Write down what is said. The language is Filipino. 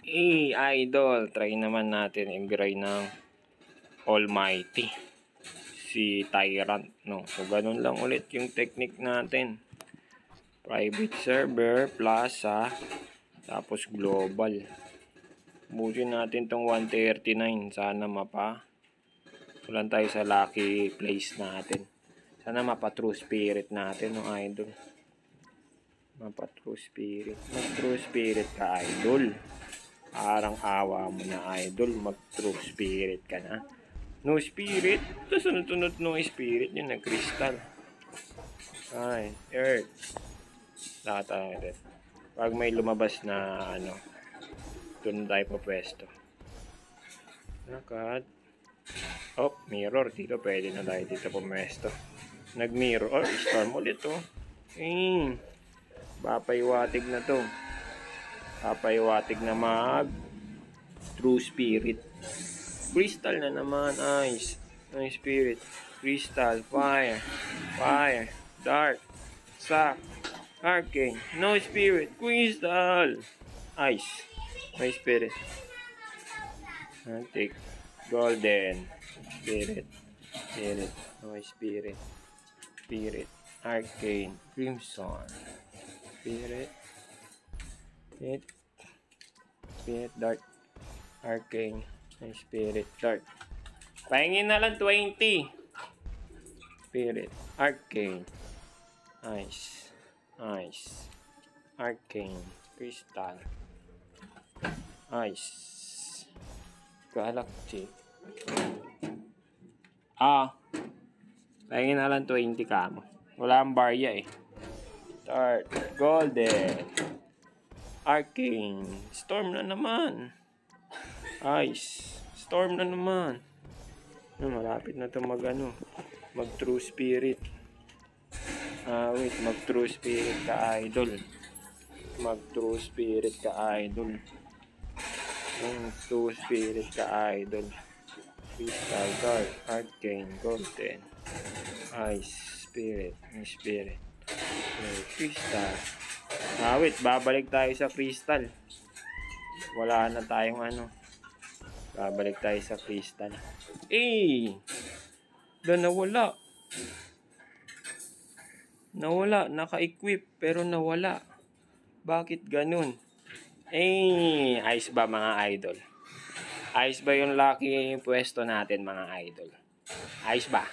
Idol, try naman natin i-gray ng Almighty si Tyrant, no? So ganun lang ulit yung technique natin. Private server, plaza, tapos global. Busin natin tong 139. Sana mapa. Tulan tayo sa lucky place natin. Sana mapa true spirit natin, no, idol. Mapa true spirit. Mag true spirit ka, idol. Parang awa mo na, idol. Mag true spirit ka na. No spirit. Tapos sunod-sunod no spirit. Yun na crystal. Ay, earth. Lahat tayo. Pag may lumabas na ano, doon tayo pa pwesto. Nakad. Oh, mirror. Dito pwede na tayo dito pwesto. Nag-mirror. Oh, storm ulit oh. Papaywatig na to. Papaywatig na mag true spirit. Crystal na naman. Ice. No spirit. Crystal. Fire. Fire. Dark. Sack. Arcane. No spirit. Crystal. Ice. No spirit. Antique. Golden. Spirit. Spirit. No spirit. Spirit. Arcane. Crimson. Spirit. Spirit. Spirit. Dark. Arcane. No spirit. Dark. Pahingin na lang 20. Spirit. Arcane. Ice. Ice. Arcane. Crystal. Ice. Galactic. Pahingin na lang 20 ka mo. Wala ang barya eh. Start. Golden. Arcane. Storm na naman. Ice. Storm na naman. Malapit na ito mag true spirit. Wait, mag true spirit ka, idol. Mag true spirit ka, idol. True spirit ka, idol. Crystal, dark, arcane, golden, ice, spirit, spirit. Crystal. Wait, babalik tayo sa crystal. Wala na tayong babalik tayo sa crystal. Nawala. Nawala, naka-equip pero nawala. Bakit ganun? Ayos ba mga idol? Ayos ba yung lucky pwesto natin mga idol? Ayos ba?